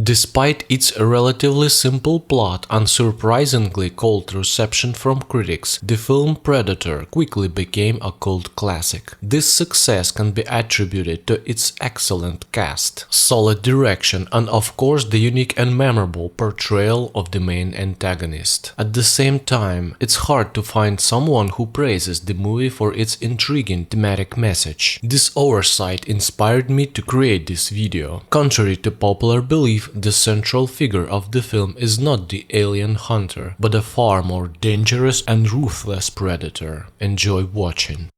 Despite its relatively simple plot and surprisingly cold reception from critics, the film Predator quickly became a cult classic. This success can be attributed to its excellent cast, solid direction, and of course the unique and memorable portrayal of the main antagonist. At the same time, it's hard to find someone who praises the movie for its intriguing thematic message. This oversight inspired me to create this video. Contrary to popular belief, the central figure of the film is not the alien hunter, but a far more dangerous and ruthless predator. Enjoy watching.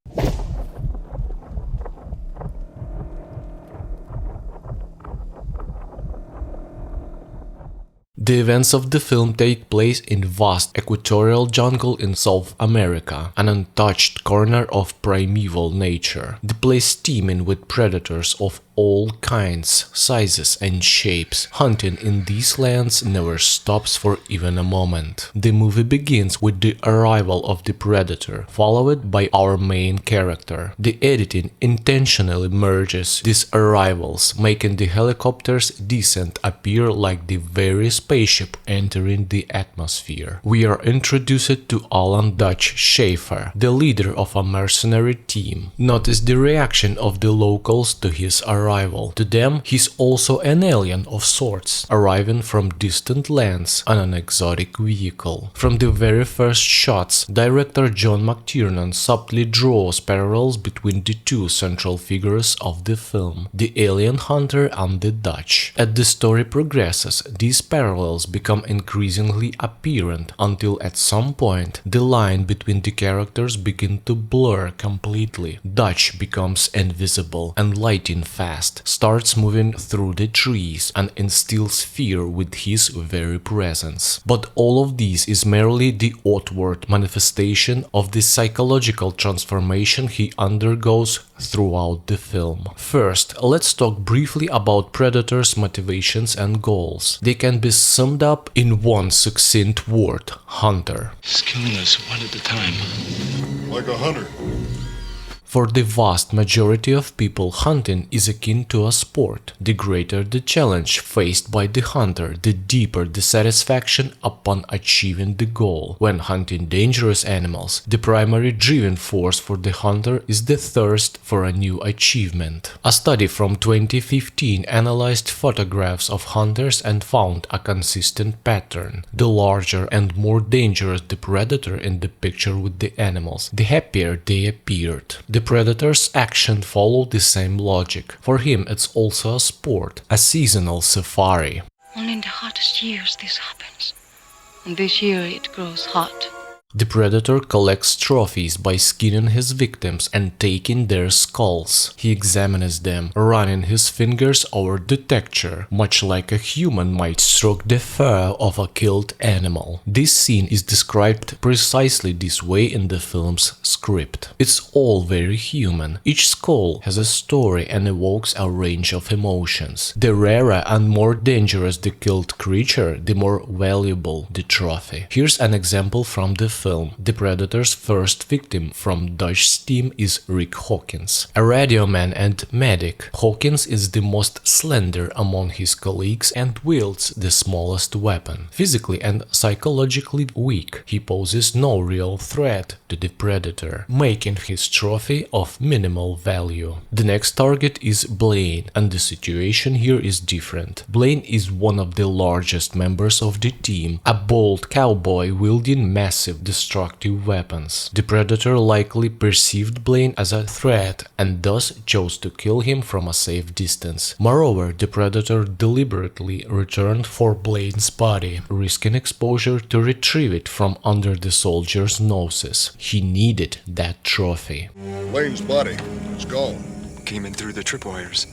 The events of the film take place in vast equatorial jungle in South America, an untouched corner of primeval nature. The place teeming with predators of all kinds, sizes and shapes. Hunting in these lands never stops for even a moment. The movie begins with the arrival of the predator, followed by our main character. The editing intentionally merges these arrivals, making the helicopter's descent appear like the very spaceship entering the atmosphere. We are introduced to Alan Dutch Schaefer, the leader of a mercenary team. Notice the reaction of the locals to his arrival. To them, he's also an alien of sorts, arriving from distant lands on an exotic vehicle. From the very first shots, director John McTiernan subtly draws parallels between the two central figures of the film, the alien hunter and the Dutch. As the story progresses, these parallels become increasingly apparent until at some point the line between the characters begins to blur completely. Dutch becomes invisible and lightning fast, starts moving through the trees and instills fear with his very presence. But all of this is merely the outward manifestation of the psychological transformation he undergoes throughout the film. First, let's talk briefly about Predator's motivations and goals. They can be summed up in one succinct word: hunter. He's killing us one at a time. Like a hunter. For the vast majority of people, hunting is akin to a sport. The greater the challenge faced by the hunter, the deeper the satisfaction upon achieving the goal. When hunting dangerous animals, the primary driving force for the hunter is the thirst for a new achievement. A study from 2015 analyzed photographs of hunters and found a consistent pattern. The larger and more dangerous the predator in the picture with the animals, the happier they appeared. The predator's action followed the same logic. For him, it's also a sport, a seasonal safari. Only in the hottest years this happens. And this year it grows hot. The predator collects trophies by skinning his victims and taking their skulls. He examines them, running his fingers over the texture, much like a human might stroke the fur of a killed animal. This scene is described precisely this way in the film's script. It's all very human. Each skull has a story and evokes a range of emotions. The rarer and more dangerous the killed creature, the more valuable the trophy. Here's an example from the film. The Predator's first victim from Dutch's team is Rick Hawkins, a radio man and medic. Hawkins is the most slender among his colleagues and wields the smallest weapon. Physically and psychologically weak, he poses no real threat to the Predator, making his trophy of minimal value. The next target is Blaine, and the situation here is different. Blaine is one of the largest members of the team, a bold cowboy wielding massive destructive weapons. The Predator likely perceived Blaine as a threat and thus chose to kill him from a safe distance. Moreover, the Predator deliberately returned for Blaine's body, risking exposure to retrieve it from under the soldiers' noses. He needed that trophy. Blaine's body is gone. Came in through the tripwires.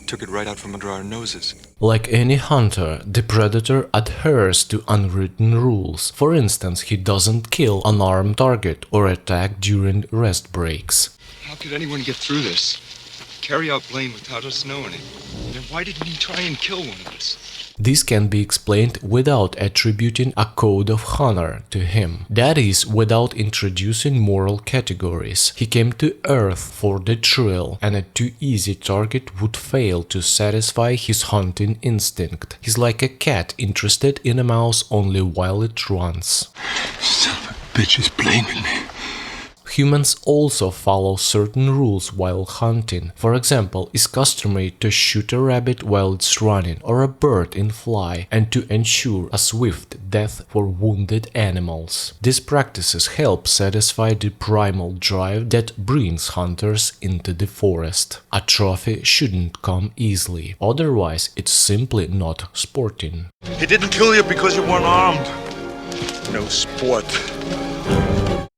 Took it right out from under our noses. Like any hunter, the Predator adheres to unwritten rules. For instance, he doesn't kill an armed target or attack during rest breaks. How could anyone get through this? Carry out Blaine without us knowing it? Then why didn't he try and kill one of us? This can be explained without attributing a code of honor to him. That is, without introducing moral categories. He came to Earth for the thrill, and a too easy target would fail to satisfy his hunting instinct. He's like a cat interested in a mouse only while it runs. Son of a bitch is blaming me. Humans also follow certain rules while hunting. For example, it's customary to shoot a rabbit while it's running or a bird in flight, and to ensure a swift death for wounded animals. These practices help satisfy the primal drive that brings hunters into the forest. A trophy shouldn't come easily, otherwise it's simply not sporting. He didn't kill you because you weren't armed. No sport.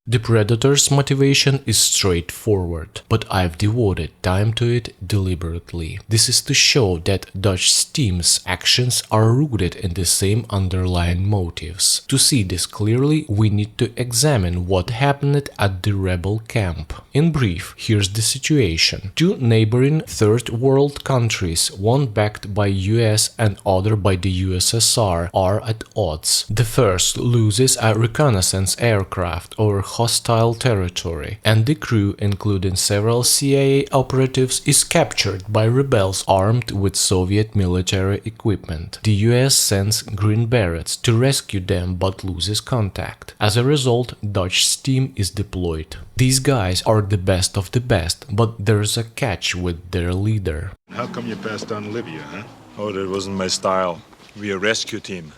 The Predator's motivation is straightforward, but I've devoted time to it deliberately. This is to show that Dutch's team's actions are rooted in the same underlying motives. To see this clearly, we need to examine what happened at the rebel camp. In brief, here's the situation. Two neighboring third world countries, one backed by US and other by the USSR, are at odds. The first loses a reconnaissance aircraft over hostile territory, and the crew, including several CIA operatives, is captured by rebels armed with Soviet military equipment. The US sends Green Berets to rescue them but loses contact. As a result, Dutch's team is deployed. These guys are the best of the best, but there's a catch with their leader. How come you passed on Libya, huh? Oh, that wasn't my style. We're a rescue team,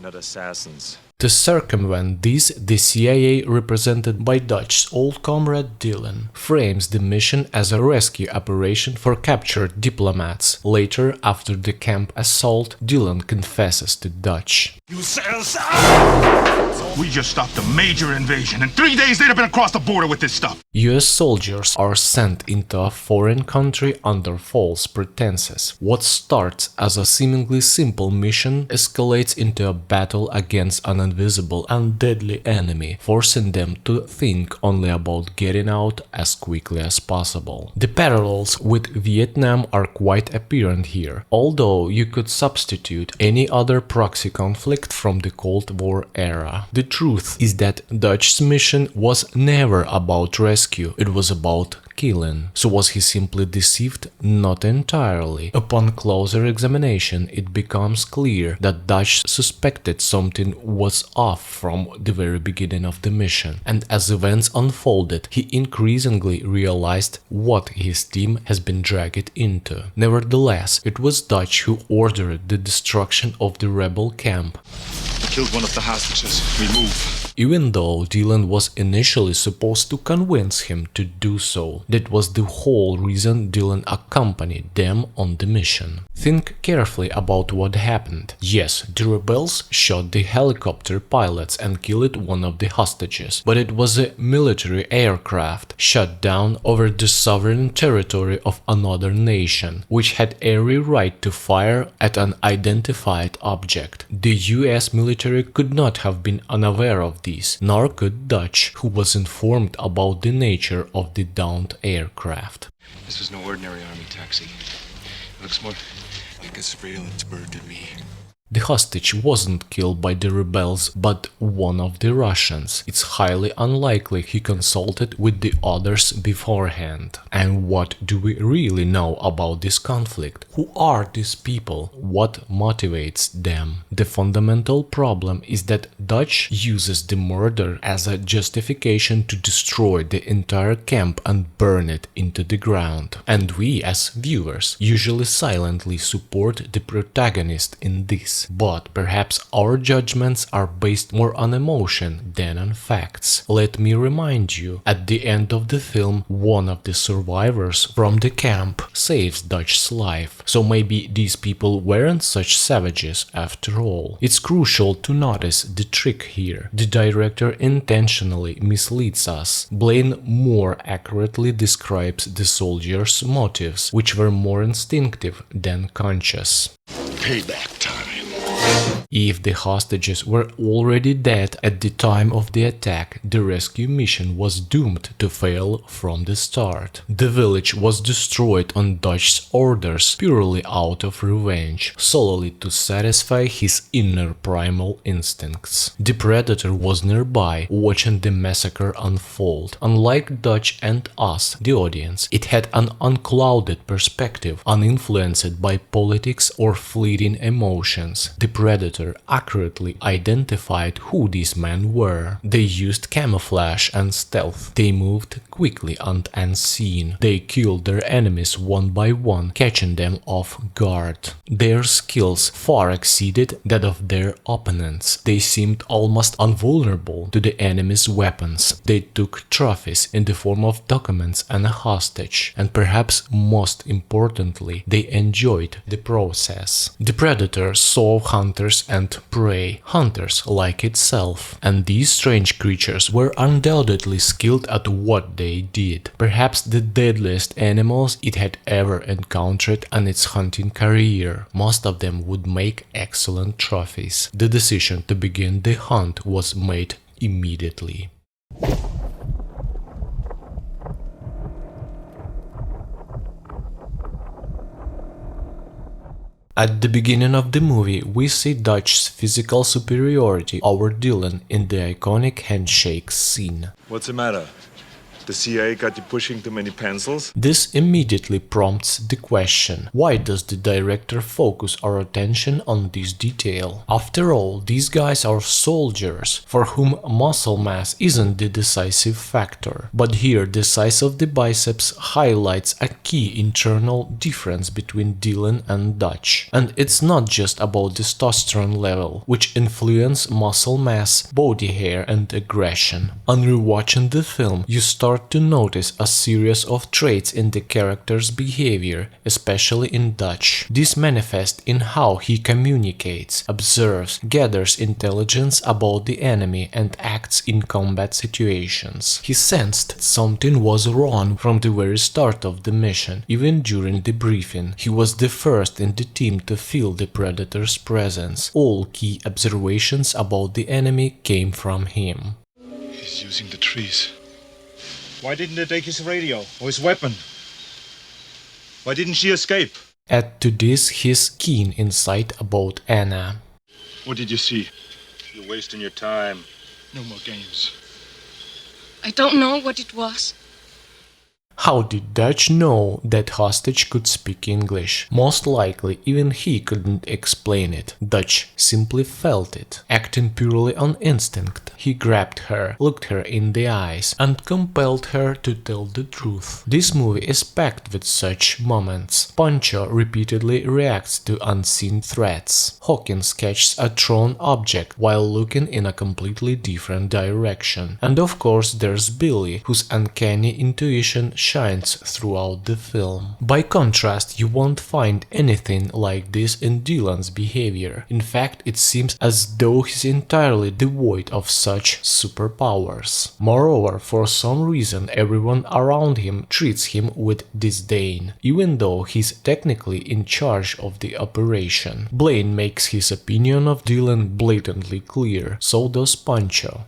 not assassins. To circumvent this, the CIA, represented by Dutch's old comrade Dylan, frames the mission as a rescue operation for captured diplomats. Later, after the camp assault, Dylan confesses to Dutch. You We just stopped a major invasion. In 3 days, they'd have been across the border with this stuff. US soldiers are sent into a foreign country under false pretenses. What starts as a seemingly simple mission escalates into a battle against an invisible and deadly enemy, forcing them to think only about getting out as quickly as possible. The parallels with Vietnam are quite apparent here, although you could substitute any other proxy conflict from the Cold War era. The truth is that Dutch's mission was never about rescue, it was about killing. So was he simply deceived? Not entirely. Upon closer examination, it becomes clear that Dutch suspected something was off from the very beginning of the mission, and as events unfolded, he increasingly realized what his team has been dragged into. Nevertheless, it was Dutch who ordered the destruction of the rebel camp. Killed one of the hostages. We move. Even though Dylan was initially supposed to convince him to do so. That was the whole reason Dylan accompanied them on the mission. Think carefully about what happened. Yes, the rebels shot the helicopter pilots and killed one of the hostages, but it was a military aircraft shot down over the sovereign territory of another nation, which had every right to fire at an identified object. The US military could not have been unaware of this, nor could Dutch, who was informed about the nature of the downed aircraft. This was no ordinary army taxi. It looks more like a surveillance bird to me. The hostage wasn't killed by the rebels, but one of the Russians. It's highly unlikely he consulted with the others beforehand. And what do we really know about this conflict? Who are these people? What motivates them? The fundamental problem is that Dutch uses the murder as a justification to destroy the entire camp and burn it into the ground. And we, as viewers, usually silently support the protagonist in this. But perhaps our judgments are based more on emotion than on facts. Let me remind you, at the end of the film, one of the survivors from the camp saves Dutch's life. So maybe these people weren't such savages after all. It's crucial to notice the trick here. The director intentionally misleads us. Blaine more accurately describes the soldiers' motives, which were more instinctive than conscious. payback time. If the hostages were already dead at the time of the attack, the rescue mission was doomed to fail from the start. The village was destroyed on Dutch's orders purely out of revenge, solely to satisfy his inner primal instincts. The Predator was nearby, watching the massacre unfold. Unlike Dutch and us, the audience, it had an unclouded perspective, uninfluenced by politics or fleeting emotions. The Predator accurately identified who these men were. They used camouflage and stealth. They moved quickly and unseen. They killed their enemies one by one, catching them off guard. Their skills far exceeded that of their opponents. They seemed almost invulnerable to the enemy's weapons. They took trophies in the form of documents and a hostage, and perhaps most importantly, they enjoyed the process. The Predator saw hunters and prey, hunters like itself, and these strange creatures were undoubtedly skilled at what they did. Perhaps the deadliest animals it had ever encountered in its hunting career. Most of them would make excellent trophies. The decision to begin the hunt was made immediately. At the beginning of the movie, we see Dutch's physical superiority over Dylan in the iconic handshake scene. What's the matter? The CIA got you pushing too many pencils? This immediately prompts the question, why does the director focus our attention on this detail? After all, these guys are soldiers, for whom muscle mass isn't the decisive factor. But here the size of the biceps highlights a key internal difference between Dylan and Dutch. And it's not just about testosterone level, which influence muscle mass, body hair and aggression. On rewatching the film, you start to notice a series of traits in the character's behavior, especially in Dutch. This manifests in how he communicates, observes, gathers intelligence about the enemy and acts in combat situations. He sensed something was wrong from the very start of the mission. Even during the briefing, he was the first in the team to feel the Predator's presence. All key observations about the enemy came from him. He's using the trees. Why didn't they take his radio or his weapon? Why didn't she escape? Add to this his keen insight about Anna. What did you see? You're wasting your time. No more games. I don't know what it was. How did Dutch know that hostage could speak English? Most likely, even he couldn't explain it. Dutch simply felt it. Acting purely on instinct, he grabbed her, looked her in the eyes, and compelled her to tell the truth. This movie is packed with such moments. Pancho repeatedly reacts to unseen threats. Hawkins catches a thrown object while looking in a completely different direction. And of course there's Billy, whose uncanny intuition shines throughout the film. By contrast, you won't find anything like this in Dylan's behavior. In fact, it seems as though he's entirely devoid of such superpowers. Moreover, for some reason, everyone around him treats him with disdain, even though he's technically in charge of the operation. Blaine makes his opinion of Dylan blatantly clear, so does Pancho.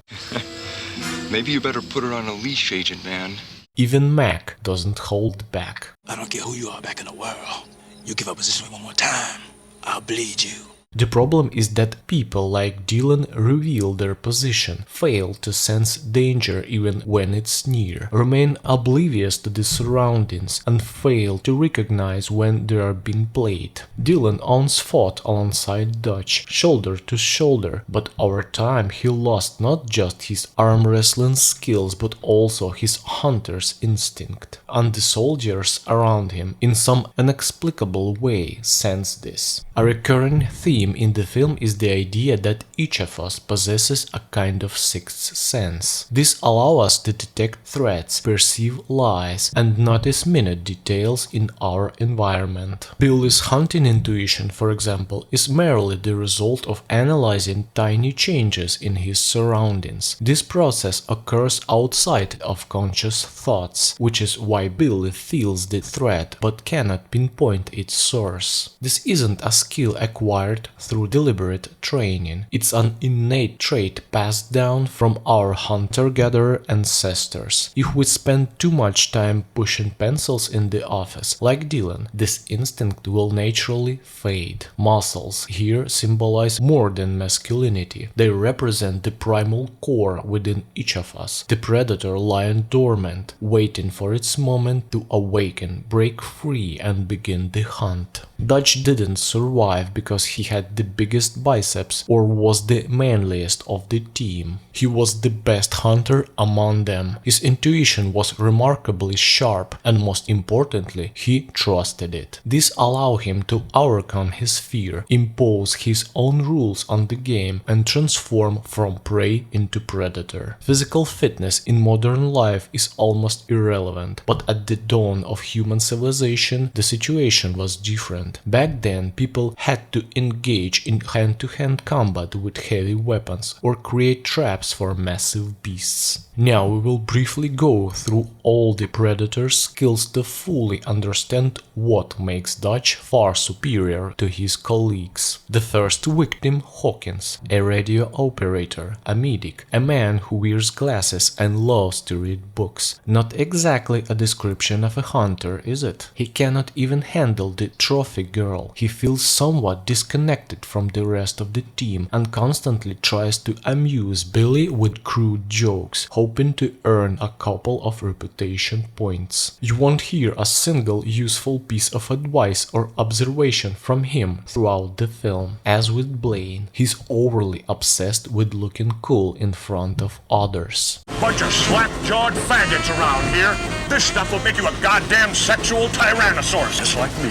Maybe you better put her on a leash, Agent Man. Even Mac doesn't hold back. I don't care who you are back in the world. You give up position one more time, I'll bleed you. The problem is that people like Dylan reveal their position, fail to sense danger even when it's near, remain oblivious to the surroundings, and fail to recognize when they are being played. Dylan once fought alongside Dutch, shoulder to shoulder, but over time he lost not just his arm wrestling skills but also his hunter's instinct. And the soldiers around him, in some inexplicable way, sense this. A recurring theme theme in the film is the idea that each of us possesses a kind of sixth sense. This allows us to detect threats, perceive lies, and notice minute details in our environment. Billy's hunting intuition, for example, is merely the result of analyzing tiny changes in his surroundings. This process occurs outside of conscious thoughts, which is why Billy feels the threat but cannot pinpoint its source. This isn't a skill acquired through deliberate training. It's an innate trait passed down from our hunter-gatherer ancestors. If we spend too much time pushing pencils in the office, like Dylan, this instinct will naturally fade. Muscles here symbolize more than masculinity. They represent the primal core within each of us, the predator lying dormant, waiting for its moment to awaken, break free, and begin the hunt. Dutch didn't survive because he had the biggest biceps or was the manliest of the team. He was the best hunter among them. His intuition was remarkably sharp, and most importantly, he trusted it. This allowed him to overcome his fear, impose his own rules on the game, and transform from prey into predator. Physical fitness in modern life is almost irrelevant, but at the dawn of human civilization, the situation was different. Back then, people had to engage in hand-to-hand combat with heavy weapons or create traps for massive beasts. Now we will briefly go through all the predator's skills to fully understand what makes Dutch far superior to his colleagues. The first victim, Hawkins, a radio operator, a medic, a man who wears glasses and loves to read books. Not exactly a description of a hunter, is it? He cannot even handle the trophy girl. He feels somewhat disconnected from the rest of the team and constantly tries to amuse Billy with crude jokes, hoping to earn a couple of reputation points. You won't hear a single useful piece of advice or observation from him throughout the film. As with Blaine, he's overly obsessed with looking cool in front of others. Bunch of slap-jawed faggots around here. This stuff will make you a goddamn sexual tyrannosaurus, just like me.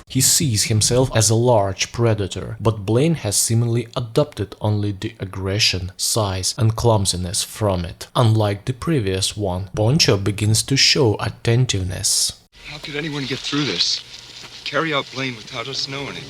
He sees himself as a large predator, but Blaine has seemingly adopted only the aggression, size, and clumsiness from it. Unlike the previous one, Poncho begins to show attentiveness. How could anyone get through this? Carry out Blaine without us knowing it?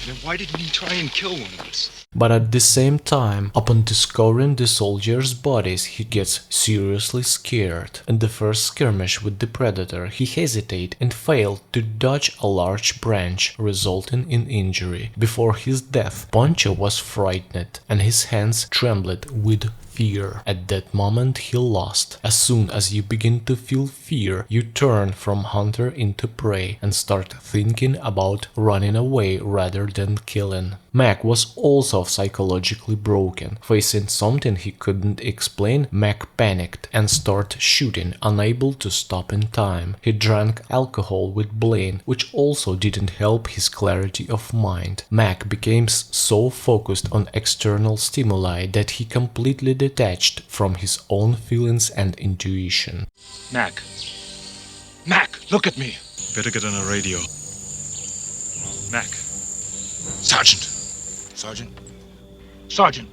And then why didn't he try and kill one of us? But at the same time, upon discovering the soldiers' bodies, he gets seriously scared. In the first skirmish with the predator, he hesitated and failed to dodge a large branch, resulting in injury. Before his death, Poncho was frightened, and his hands trembled with fear. At that moment he lost. As soon as you begin to feel fear, you turn from hunter into prey and start thinking about running away rather than killing. Mac was also psychologically broken. Facing something he couldn't explain, Mac panicked and started shooting, unable to stop in time. He drank alcohol with Blaine, which also didn't help his clarity of mind. Mac became so focused on external stimuli that he completely detached from his own feelings and intuition. Mac. Mac, look at me. Better get on the radio. Mac. Sergeant. Sergeant? Sergeant.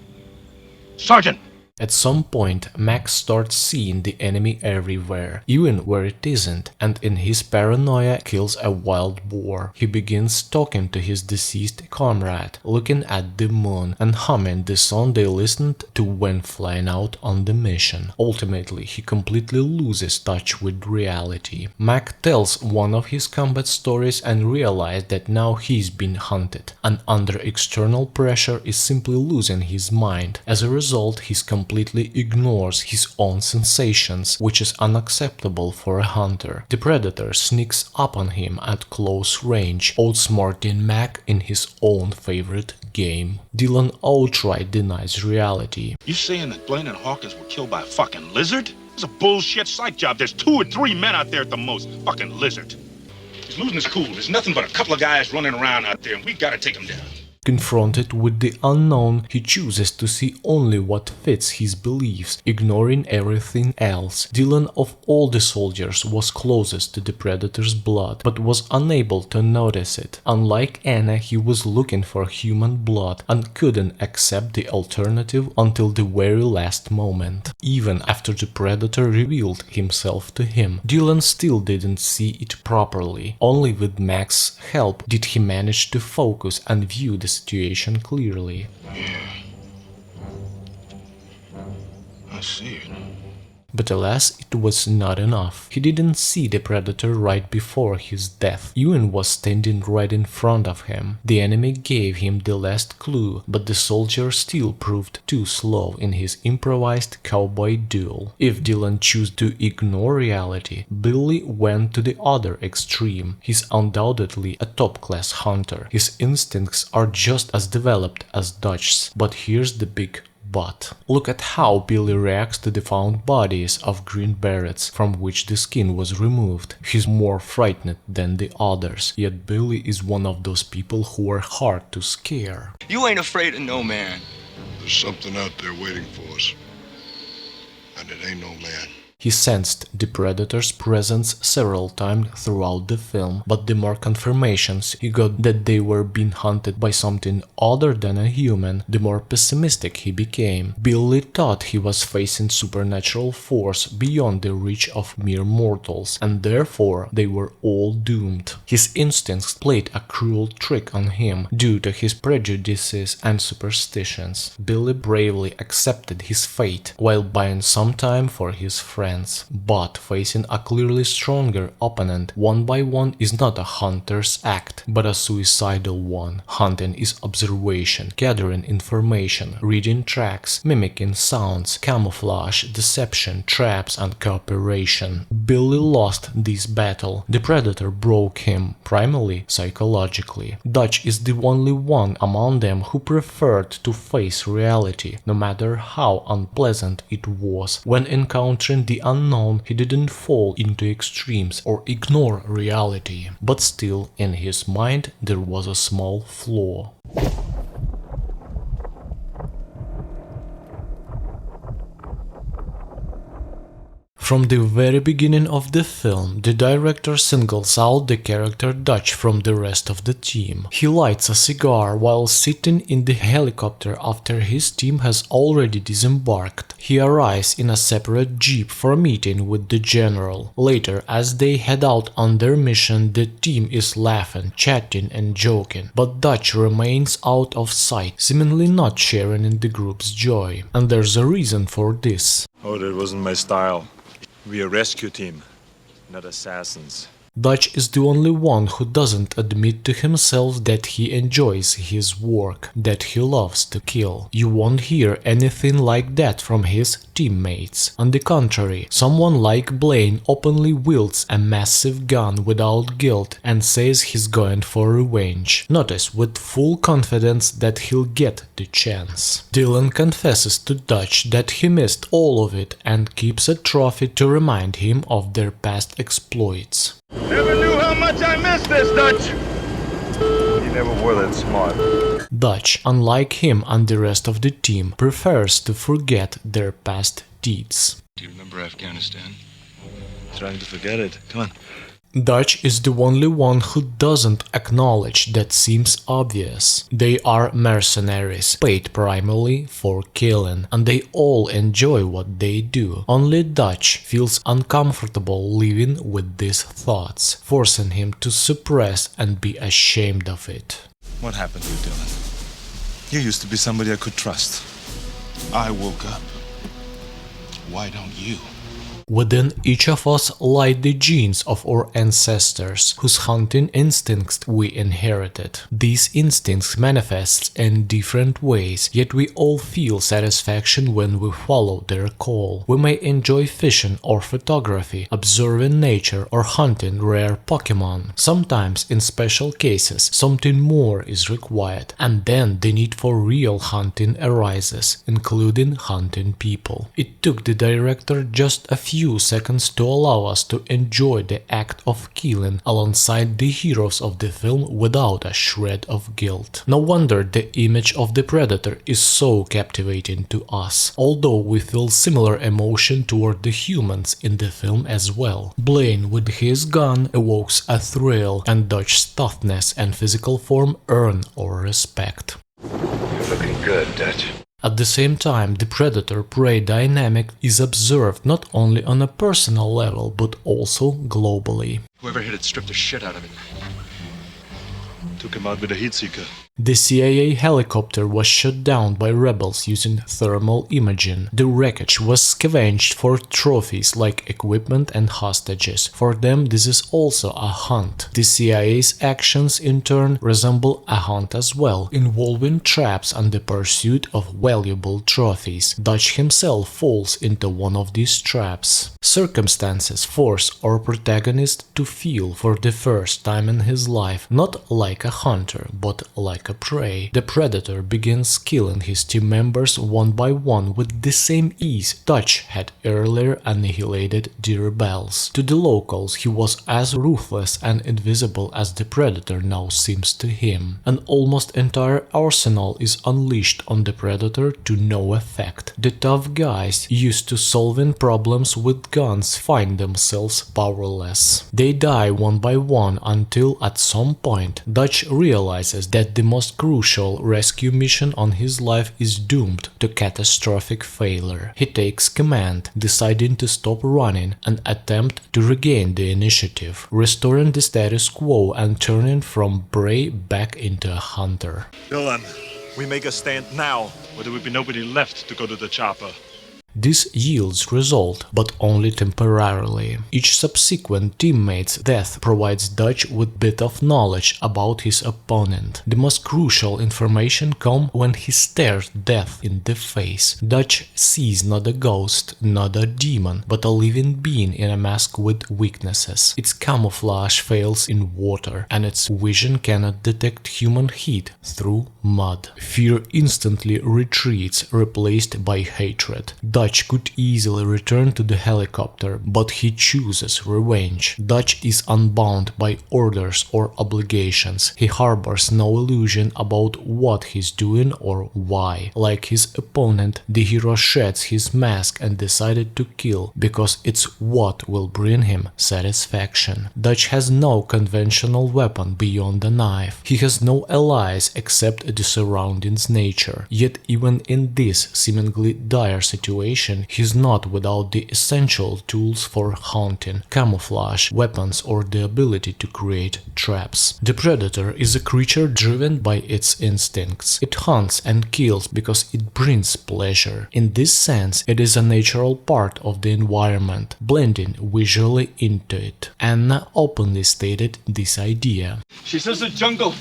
Sergeant! At some point, Max starts seeing the enemy everywhere, even where it isn't, and in his paranoia kills a wild boar. He begins talking to his deceased comrade, looking at the moon and humming the song they listened to when flying out on the mission. Ultimately, he completely loses touch with reality. Mac tells one of his combat stories and realizes that now he's been hunted, and under external pressure is simply losing his mind. As a result, he's completely ignores his own sensations, which is unacceptable for a hunter. The predator sneaks up on him at close range, outsmarting Mac in his own favorite game. Dylan outright denies reality. You saying that Blaine and Hawkins were killed by a fucking lizard? It's a bullshit psych job. There's 2 or 3 men out there at the most. Fucking lizard. He's losing his cool. There's nothing but a couple of guys running around out there, and we gotta take him down. Confronted with the unknown, he chooses to see only what fits his beliefs, ignoring everything else. Dylan, of all the soldiers, was closest to the Predator's blood, but was unable to notice it. Unlike Anna, he was looking for human blood and couldn't accept the alternative until the very last moment. Even after the Predator revealed himself to him, Dylan still didn't see it properly. Only with Max's help did he manage to focus and view the situation clearly. Yeah. I see it. But alas, it was not enough. He didn't see the Predator right before his death. Ewan was standing right in front of him. The enemy gave him the last clue, but the soldier still proved too slow in his improvised cowboy duel. If Dylan chose to ignore reality, Billy went to the other extreme. He's undoubtedly a top-class hunter. His instincts are just as developed as Dutch's, but here's the big but. Look at how Billy reacts to the found bodies of Green Berets from which the skin was removed. He's more frightened than the others, yet Billy is one of those people who are hard to scare. You ain't afraid of no man. There's something out there waiting for us. And it ain't no man. He sensed the Predator's presence several times throughout the film, but the more confirmations he got that they were being hunted by something other than a human, the more pessimistic he became. Billy thought he was facing supernatural force beyond the reach of mere mortals, and therefore they were all doomed. His instincts played a cruel trick on him due to his prejudices and superstitions. Billy bravely accepted his fate, while buying some time for his friends. But facing a clearly stronger opponent one by one is not a hunter's act, but a suicidal one. Hunting is observation, gathering information, reading tracks, mimicking sounds, camouflage, deception, traps, and cooperation. Billy lost this battle. The Predator broke him, primarily psychologically. Dutch is the only one among them who preferred to face reality, no matter how unpleasant it was. When encountering the unknown, he didn't fall into extremes or ignore reality, but still in his mind there was a small flaw. From the very beginning of the film, the director singles out the character Dutch from the rest of the team. He lights a cigar while sitting in the helicopter after his team has already disembarked. He arrives in a separate jeep for a meeting with the general. Later, as they head out on their mission, the team is laughing, chatting and joking, but Dutch remains out of sight, seemingly not sharing in the group's joy. And there's a reason for this. Oh, that wasn't my style. We're a rescue team, not assassins. Dutch is the only one who doesn't admit to himself that he enjoys his work, that he loves to kill. You won't hear anything like that from his teammates. On the contrary, someone like Blaine openly wields a massive gun without guilt and says he's going for revenge. Notice, with full confidence that he'll get the chance. Dylan confesses to Dutch that he missed all of it and keeps a trophy to remind him of their past exploits. Never knew how much I missed this, Dutch. You never were that smart. Dutch, unlike him and the rest of the team, prefers to forget their past deeds. Do you remember Afghanistan? Trying to forget it. Come on. Dutch is the only one who doesn't acknowledge that seems obvious. They are mercenaries, paid primarily for killing, and they all enjoy what they do. Only Dutch feels uncomfortable living with these thoughts, forcing him to suppress and be ashamed of it. What happened to you, Dylan? You used to be somebody I could trust. I woke up. Why don't you? Within each of us lie the genes of our ancestors, whose hunting instincts we inherited. These instincts manifest in different ways, yet we all feel satisfaction when we follow their call. We may enjoy fishing or photography, observing nature, or hunting rare Pokemon. Sometimes, in special cases, something more is required, and then the need for real hunting arises, including hunting people. It took the director just a few few seconds to allow us to enjoy the act of killing alongside the heroes of the film without a shred of guilt. No wonder the image of the Predator is so captivating to us, although we feel similar emotion toward the humans in the film as well. Blaine with his gun evokes a thrill, and Dutch's toughness and physical form earn our respect. You're looking good, Dutch. At the same time, the Predator-prey dynamic is observed not only on a personal level but also globally. Whoever hit it stripped the shit out of it. Took him out with a heat seeker. The CIA helicopter was shot down by rebels using thermal imaging. The wreckage was scavenged for trophies like equipment and hostages. For them, this is also a hunt. The CIA's actions in turn resemble a hunt as well, involving traps and the pursuit of valuable trophies. Dutch himself falls into one of these traps. Circumstances force our protagonist to feel for the first time in his life not like a hunter, but like a prey. The Predator begins killing his team members one by one with the same ease Dutch had earlier annihilated the rebels. To the locals, he was as ruthless and invisible as the Predator now seems to him. An almost entire arsenal is unleashed on the Predator to no effect. The tough guys used to solving problems with guns find themselves powerless. They die one by one until at some point Dutch realizes that the most crucial rescue mission on his life is doomed to catastrophic failure. He takes command, deciding to stop running and attempt to regain the initiative, restoring the status quo and turning from prey back into a hunter. Dylan, we make a stand now, or there will be nobody left to go to the chopper. This yields result, but only temporarily. Each subsequent teammate's death provides Dutch with bit of knowledge about his opponent. The most crucial information comes when he stares death in the face. Dutch sees not a ghost, not a demon, but a living being in a mask with weaknesses. Its camouflage fails in water, and its vision cannot detect human heat through mud. Fear instantly retreats, replaced by hatred. Dutch could easily return to the helicopter, but he chooses revenge. Dutch is unbound by orders or obligations. He harbors no illusion about what he's doing or why. Like his opponent, the hero sheds his mask and decided to kill because it's what will bring him satisfaction. Dutch has no conventional weapon beyond a knife. He has no allies except the surroundings' nature. Yet even in this seemingly dire situation, he's not without the essential tools for hunting, camouflage, weapons or the ability to create traps. The Predator is a creature driven by its instincts. It hunts and kills because it brings pleasure. In this sense, it is a natural part of the environment, blending visually into it. Anna openly stated this idea. She says the jungle.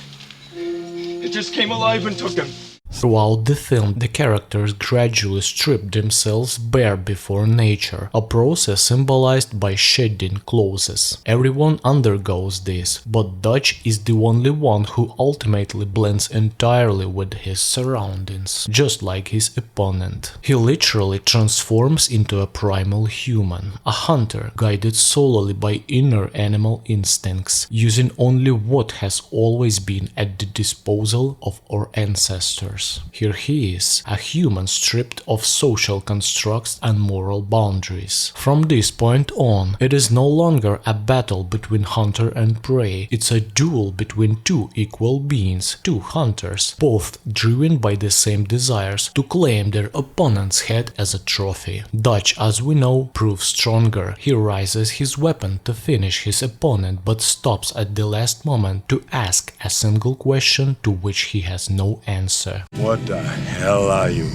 It just came alive and took him. Throughout the film, the characters gradually strip themselves bare before nature, a process symbolized by shedding clothes. Everyone undergoes this, but Dutch is the only one who ultimately blends entirely with his surroundings, just like his opponent. He literally transforms into a primal human, a hunter guided solely by inner animal instincts, using only what has always been at the disposal of our ancestors. Here he is, a human stripped of social constructs and moral boundaries. From this point on, it is no longer a battle between hunter and prey, it's a duel between two equal beings, two hunters, both driven by the same desires to claim their opponent's head as a trophy. Dutch, as we know, proves stronger. He raises his weapon to finish his opponent but stops at the last moment to ask a single question to which he has no answer. What the hell are you?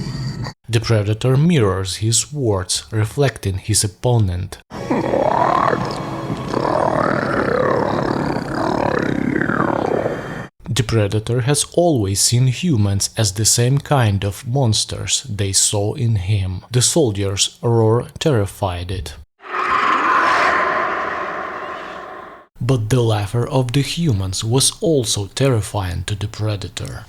The Predator mirrors his words, reflecting his opponent. The Predator has always seen humans as the same kind of monsters they saw in him. The soldiers' roar terrified it. But the laughter of the humans was also terrifying to the Predator.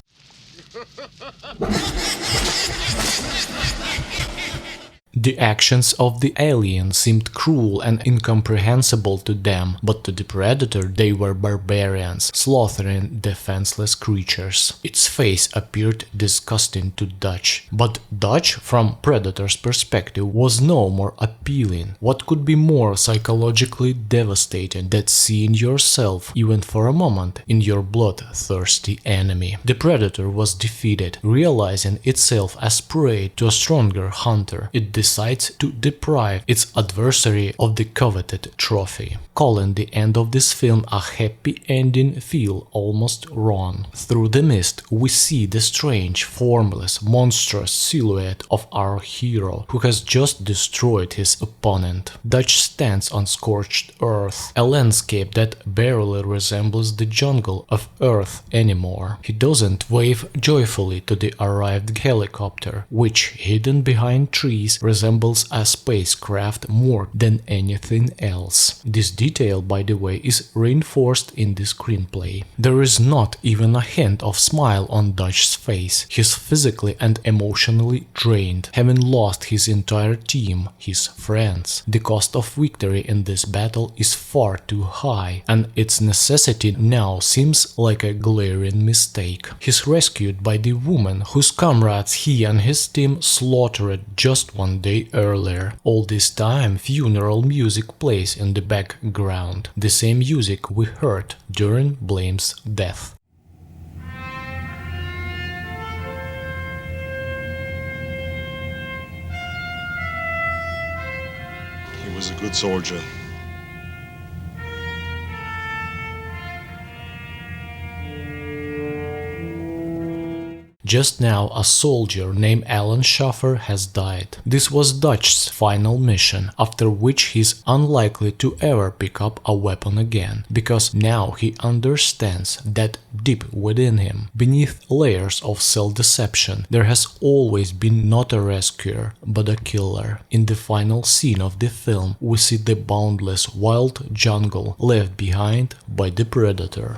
The actions of the alien seemed cruel and incomprehensible to them, but to the Predator they were barbarians, slaughtering defenseless creatures. Its face appeared disgusting to Dutch, but Dutch, from Predator's perspective, was no more appealing. What could be more psychologically devastating than seeing yourself, even for a moment, in your bloodthirsty enemy? The Predator was defeated. Realizing itself as prey to a stronger hunter, it decides to deprive its adversary of the coveted trophy. Calling the end of this film a happy ending feel almost wrong. Through the mist, we see the strange, formless, monstrous silhouette of our hero, who has just destroyed his opponent. Dutch stands on scorched earth, a landscape that barely resembles the jungle of Earth anymore. He doesn't wave joyfully to the arrived helicopter, which, hidden behind trees, resembles a spacecraft more than anything else. This detail, by the way, is reinforced in the screenplay. There is not even a hint of smile on Dutch's face. He's physically and emotionally drained, having lost his entire team, his friends. The cost of victory in this battle is far too high, and its necessity now seems like a glaring mistake. He's rescued by the woman whose comrades he and his team slaughtered just one day earlier. All this time, funeral music plays in the background, the same music we heard during Blame's death. He was a good soldier. Just now, a soldier named Alan Schaffer has died. This was Dutch's final mission, after which he's unlikely to ever pick up a weapon again, because now he understands that deep within him, beneath layers of self-deception, there has always been not a rescuer, but a killer. In the final scene of the film, we see the boundless wild jungle left behind by the Predator.